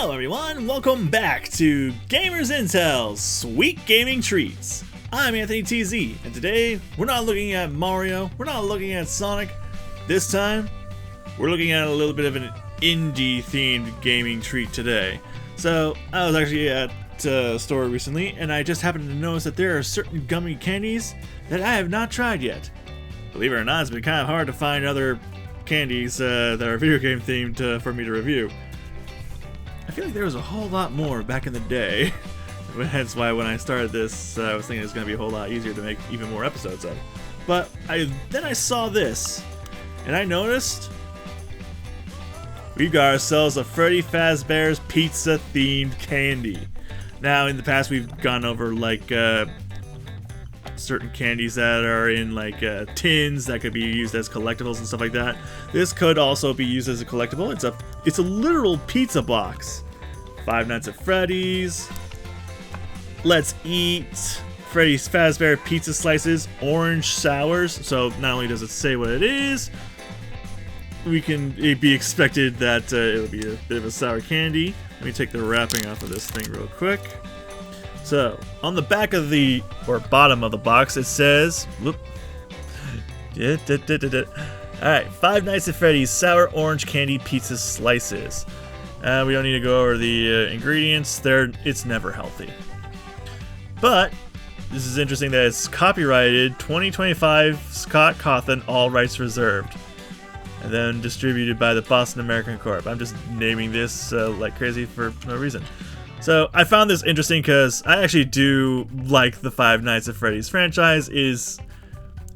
Hello everyone, welcome back to gamersintel Sweet Gaming Treats. I'm AnthonyTZ, and today we're not looking at Mario, we're not looking at Sonic. This time, we're looking at a little bit of an indie-themed gaming treat today. So, I was actually at a store recently, and I just happened to notice that there are certain gummy candies that I have not tried yet. Believe it or not, it's been kind of hard to find other candies that are video game themed for me to review. I feel like there was a whole lot more back in the day. Hence why when I started this, I was thinking it was going to be a whole lot easier to make even more episodes of. But then I saw this, and I noticed we got ourselves a Freddy Fazbear's pizza-themed candy. Now, in the past, we've gone over like certain candies that are in like tins that could be used as collectibles and stuff like that. This could also be used as a collectible. It's a literal pizza box. Five Nights at Freddy's. Let's eat Freddy Fazbear pizza slices, orange sours. So not only does it say what it is, it'd be expected that it'll be a bit of a sour candy. Let me take the wrapping off of this thing real quick. So, on the back of bottom of the box, it says, alright, Five Nights at Freddy's Sour Orange Candy Pizza Slices. We don't need to go over the ingredients. It's never healthy. But, this is interesting that it's copyrighted 2025 Scott Cawthon, all rights reserved. And then distributed by the Boston American Corp. I'm just naming this like crazy for no reason. So I found this interesting because I actually do like the Five Nights at Freddy's franchise. It is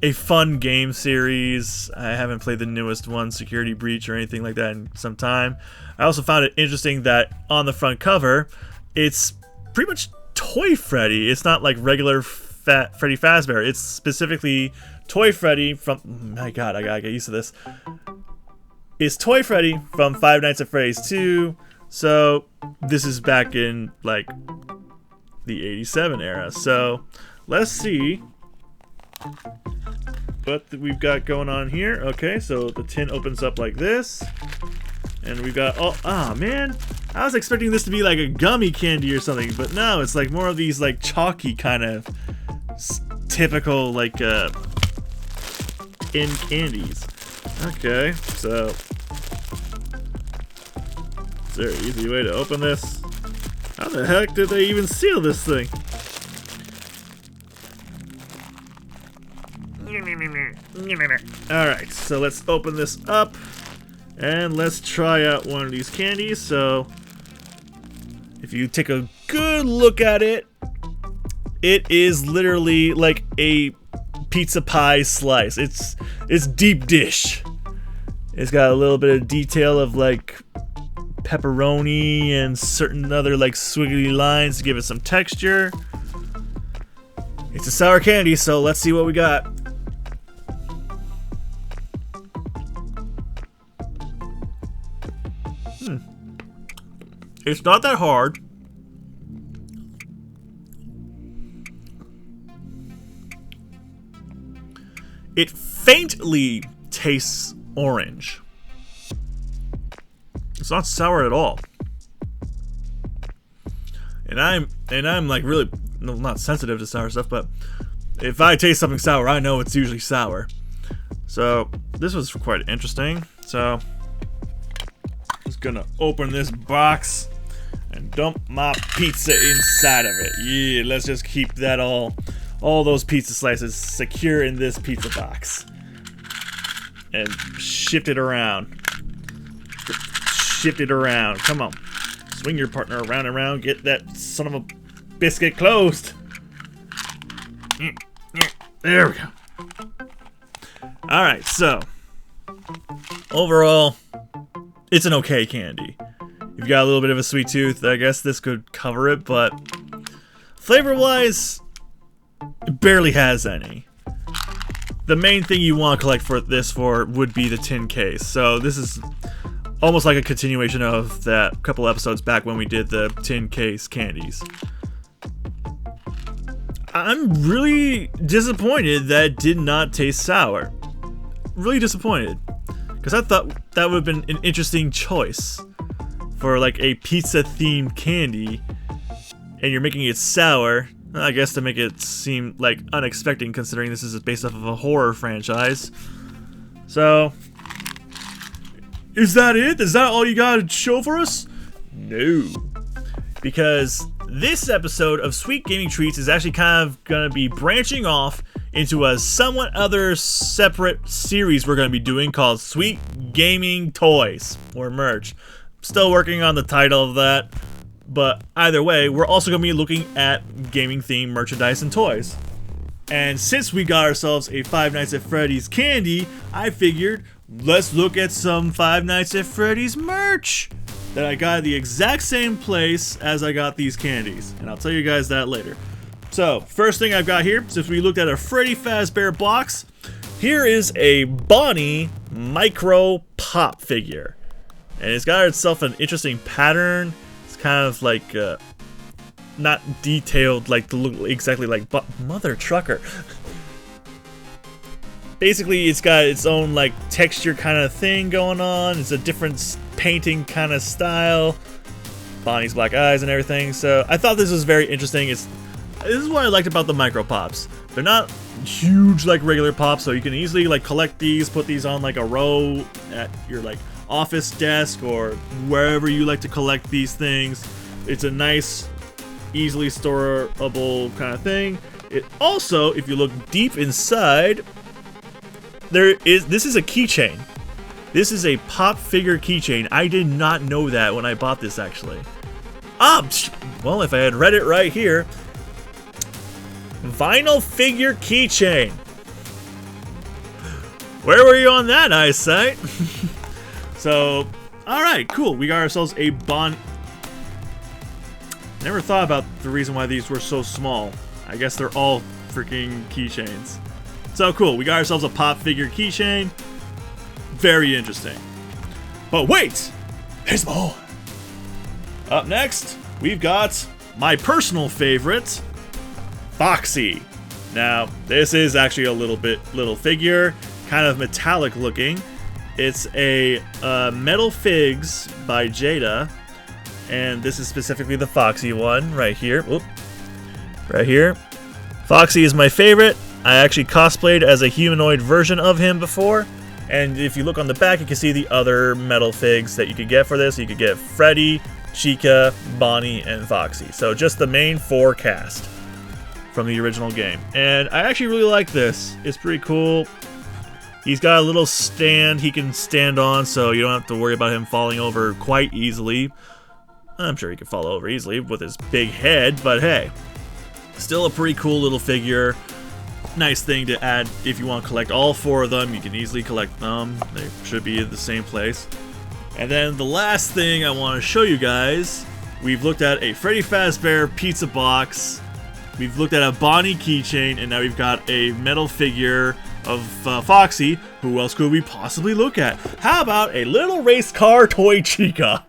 a fun game series. I haven't played the newest one, Security Breach or anything like that in some time. I also found it interesting that on the front cover, it's pretty much Toy Freddy. It's not like regular Freddy Fazbear. It's specifically Toy Freddy from... My god, I gotta get used to this. It's Toy Freddy from Five Nights at Freddy's 2. So, this is back in, like, the 87 era. So, let's see what we've got going on here. Okay, so the tin opens up like this. And we've got, man. I was expecting this to be like a gummy candy or something. But no, it's like more of these, like, chalky kind of typical, like, in candies. Okay, so... Is there an easy way to open this? How the heck did they even seal this thing? Alright, so let's open this up and let's try out one of these candies. So, if you take a good look at it, it is literally like a pizza pie slice. It's deep dish. It's got a little bit of detail of like pepperoni and certain other like squiggly lines to give it some texture. It's a sour candy, so let's see what we got. It's not that hard. It faintly tastes orange. It's not sour at all. And I'm like really not sensitive to sour stuff, but if I taste something sour, I know it's usually sour. So this was quite interesting. So I'm just gonna open this box and dump my pizza inside of it. Yeah, let's just keep that all those pizza slices secure in this pizza box. And shift it around. Shift it around. Come on. Swing your partner around and around. Get that son of a biscuit closed. There we go. Alright, so overall, it's an okay candy. You've got a little bit of a sweet tooth. I guess this could cover it, but flavor-wise, it barely has any. The main thing you want to collect for would be the tin case. So this is almost like a continuation of that couple episodes back when we did the tin case candies. I'm really disappointed that it did not taste sour. Really disappointed. Because I thought that would have been an interesting choice for like a pizza themed candy and you're making it sour, I guess to make it seem like unexpected considering this is based off of a horror franchise. So, is that it? Is that all you gotta show for us? No. Because this episode of Sweet Gaming Treats is actually kind of gonna be branching off into a somewhat other separate series we're gonna be doing called Sweet Gaming Toys or merch. Still working on the title of that, but either way, we're also gonna be looking at gaming themed merchandise and toys. And since we got ourselves a Five Nights at Freddy's candy, I figured let's look at some Five Nights at Freddy's merch that I got at the exact same place as I got these candies. And I'll tell you guys that later. So, first thing I've got here, since we looked at a Freddy Fazbear box, here is a Bonnie micro pop figure. And it's got itself an interesting pattern. It's kind of like, not detailed like to look exactly like Mother Trucker. Basically, it's got its own like texture kind of thing going on. It's a different painting kind of style. Bonnie's black eyes and everything. So I thought this was very interesting. This is what I liked about the micro pops. They're not huge like regular pops, so you can easily like collect these, put these on like a row at your like office desk or wherever you like to collect these things. It's a nice, easily storable kind of thing. It also, if you look deep inside, this is a keychain. This is a pop figure keychain. I did not know that when I bought this actually. Well, if I had read it right here. Vinyl figure keychain. Where were you on that eyesight? So, alright, cool. We got ourselves a Bonnie. Never thought about the reason why these were so small. I guess they're all freaking keychains. So cool, we got ourselves a pop figure keychain. Very interesting. But wait! There's more! Up next, we've got my personal favorite, Foxy. Now, this is actually a little figure, kind of metallic looking. It's a Metal Figs by Jada. And this is specifically the Foxy one right here. Whoop. Right here. Foxy is my favorite. I actually cosplayed as a humanoid version of him before. And if you look on the back, you can see the other Metal Figs that you could get for this. You could get Freddy, Chica, Bonnie, and Foxy. So just the main 4 cast from the original game. And I actually really like this. It's pretty cool. He's got a little stand he can stand on, so you don't have to worry about him falling over quite easily. I'm sure he could fall over easily with his big head, but hey. Still a pretty cool little figure. Nice thing to add if you want to collect all 4 of them. You can easily collect them. They should be in the same place. And then the last thing I want to show you guys, we've looked at a Freddy Fazbear pizza box. We've looked at a Bonnie keychain, and now we've got a metal figure of Foxy. Who else could we possibly look at? How about a little race car toy Chica?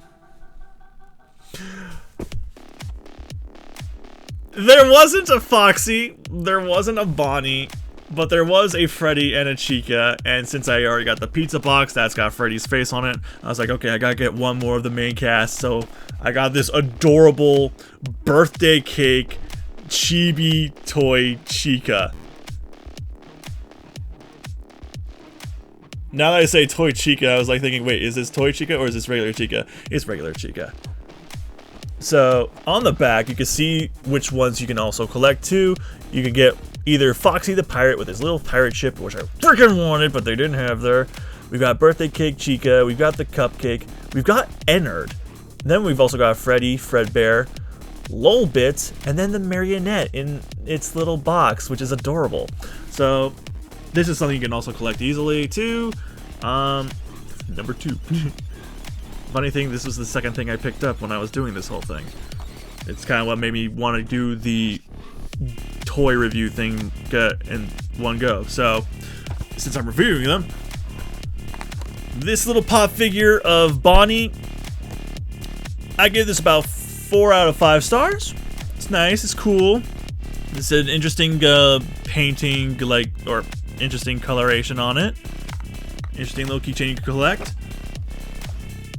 There wasn't a Foxy, there wasn't a Bonnie, but there was a Freddy and a Chica, and since I already got the pizza box that's got Freddy's face on it, I was like, okay, I gotta get one more of the main cast, so I got this adorable birthday cake chibi toy Chica. Now that I say toy Chica, I was like thinking, wait, is this toy Chica or is this regular Chica? It's regular Chica. So, on the back, you can see which ones you can also collect too. You can get either Foxy the Pirate with his little pirate ship, which I freaking wanted, but they didn't have there. We've got Birthday Cake Chica, we've got the Cupcake, we've got Ennard. Then we've also got Freddy, Fredbear, Lolbits, and then the Marionette in its little box, which is adorable. So, this is something you can also collect easily too. Number 2. Funny thing, this was the second thing I picked up when I was doing this whole thing. It's kind of what made me want to do the toy review thing in one go. So, since I'm reviewing them, this little pop figure of Bonnie, I give this about 4 out of 5 stars. It's nice, it's cool. It's an interesting painting, or interesting coloration on it. Interesting little keychain you can collect.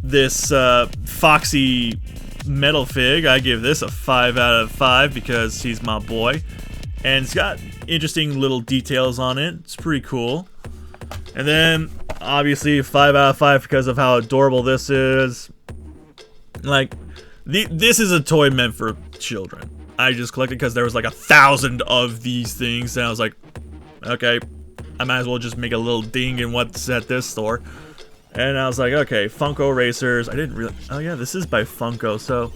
this Foxy Metal Fig, I give this a 5 out of 5 because he's my boy. And it's got interesting little details on it. It's pretty cool. And then, obviously, 5 out of 5 because of how adorable this is. Like, this is a toy meant for children. I just collected because there was like 1,000 of these things, and I was like, okay, I might as well just make a little ding in what's at this store. And I was like, okay, Funko Racers. I didn't really... Oh yeah, this is by Funko, so...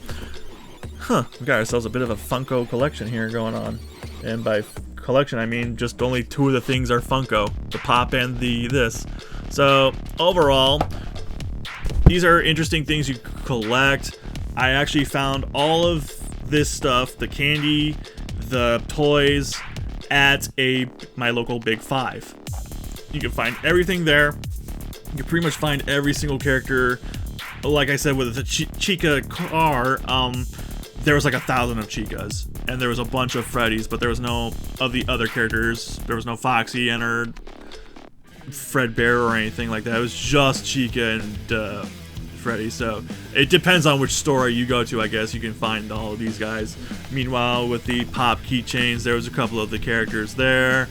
Huh, we got ourselves a bit of a Funko collection here going on. And by collection, I mean just only 2 of the things are Funko. The Pop and the this. So, overall, these are interesting things you collect. I actually found all of this stuff, the candy, the toys, at my local Big 5. You can find everything there. You can pretty much find every single character. Like I said, with the Chica car, there was like 1,000 of Chicas, and there was a bunch of Freddys, but there was no of the other characters. There was no Foxy and or Fredbear or anything like that. It was just Chica and Freddy. So it depends on which store you go to. I guess you can find all of these guys. Meanwhile, with the Pop keychains, there was a couple of the characters there.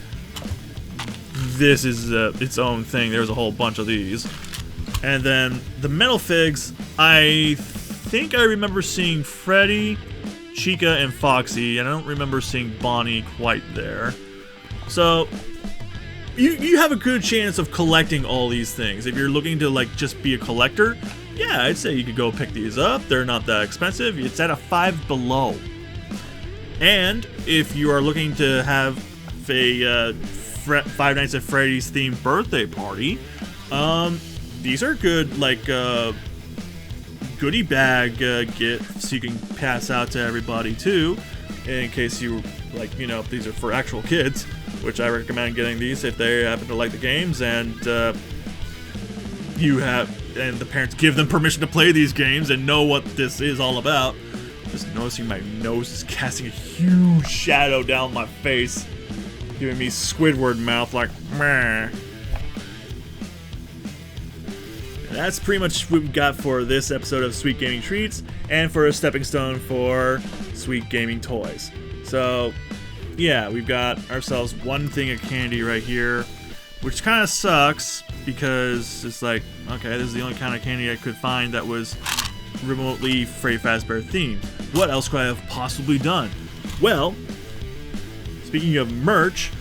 This is its own thing. There's a whole bunch of these. And then the Metal Figs, I think I remember seeing Freddy, Chica, and Foxy, and I don't remember seeing Bonnie quite there. So you have a good chance of collecting all these things. If you're looking to like just be a collector, yeah, I'd say you could go pick these up. They're not that expensive. It's at a 5 below. And if you are looking to have a Five Nights at Freddy's themed birthday party, these are good, like, goodie bag gifts you can pass out to everybody too, in case you, like, you know, these are for actual kids, which I recommend getting these if they happen to like the games, and the parents give them permission to play these games and know what this is all about. Just noticing my nose is casting a huge shadow down my face, giving me Squidward mouth, like, meh. That's pretty much what we've got for this episode of Sweet Gaming Treats, and for a stepping stone for Sweet Gaming Toys. So, yeah, we've got ourselves one thing of candy right here, which kind of sucks, because it's like, okay, this is the only kind of candy I could find that was remotely Freddy Fazbear themed. What else could I have possibly done? Well, speaking of merch,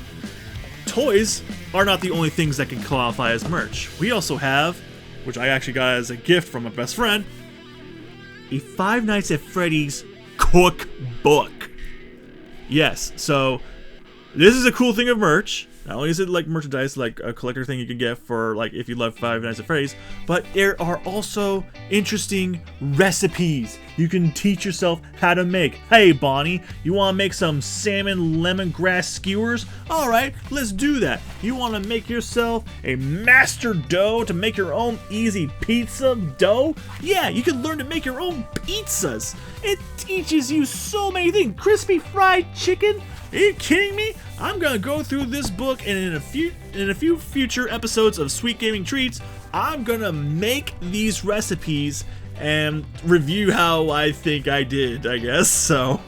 toys are not the only things that can qualify as merch. We also have, which I actually got as a gift from my best friend, a Five Nights at Freddy's cookbook. Yes, so this is a cool thing of merch. Not only is it like merchandise, like a collector thing you can get for, like, if you love Five Nights at Freddy's, but there are also interesting recipes you can teach yourself how to make. Hey, Bonnie, you want to make some salmon lemongrass skewers? Alright, let's do that. You want to make yourself a master dough to make your own easy pizza dough? Yeah, you can learn to make your own pizzas. It teaches you so many things. Crispy fried chicken? Are you kidding me? I'm gonna go through this book, and in a few future episodes of Sweet Gaming Treats, I'm gonna make these recipes and review how I think I did, I guess. So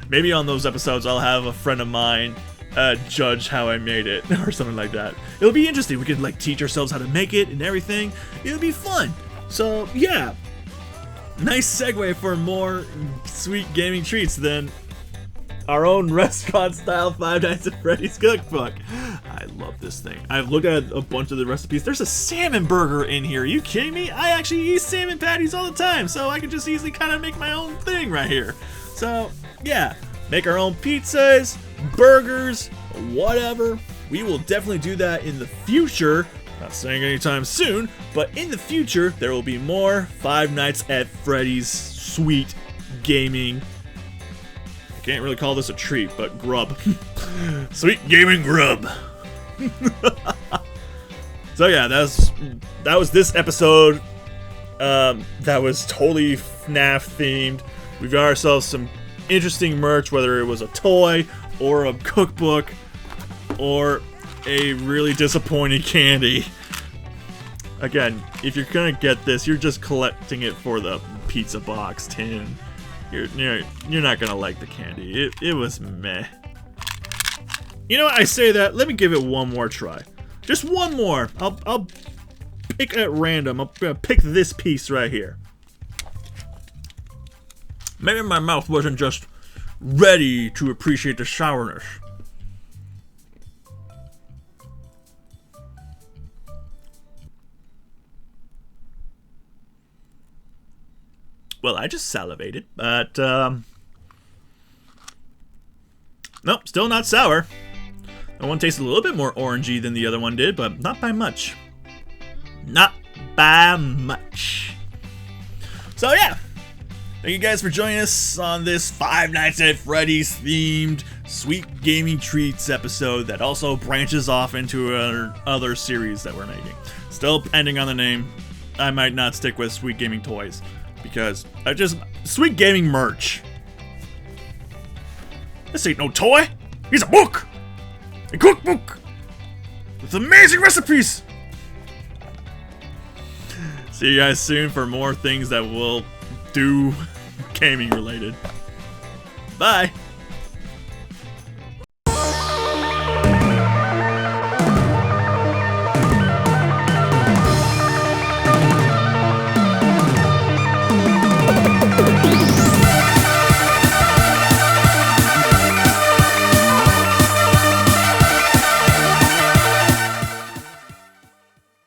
maybe on those episodes I'll have a friend of mine judge how I made it or something like that. It'll be interesting. We could like teach ourselves how to make it and everything. It'll be fun. So yeah, nice segue for more Sweet Gaming Treats than our own restaurant-style Five Nights at Freddy's cookbook. I love this thing. I've looked at a bunch of the recipes. There's a salmon burger in here. Are you kidding me? I actually eat salmon patties all the time, so I can just easily kind of make my own thing right here. So, yeah, make our own pizzas, burgers, whatever. We will definitely do that in the future. Not saying anytime soon, but in the future, there will be more Five Nights at Freddy's Sweet Gaming. Can't really call this a treat, but grub. Sweet Gaming Grub. So yeah, that was this episode. That was totally FNAF themed. We got ourselves some interesting merch, whether it was a toy or a cookbook or a really disappointing candy. Again, if you're gonna get this, you're just collecting it for the pizza box tin. You're not gonna like the candy. It was meh. You know what? I say that. Let me give it one more try. Just one more. I'll pick at random. I'm gonna pick this piece right here. Maybe my mouth wasn't just ready to appreciate the sourness. Well, I just salivated, but nope, still not sour. That one tastes a little bit more orangey than the other one did, but not by much. Not by much. So yeah, thank you guys for joining us on this Five Nights at Freddy's themed Sweet Gaming Treats episode that also branches off into other series that we're making. Still pending on the name. I might not stick with Sweet Gaming Toys because Sweet Gaming merch. This ain't no toy. He's a book. A cookbook with amazing recipes. See you guys soon for more things that will do gaming related. Bye.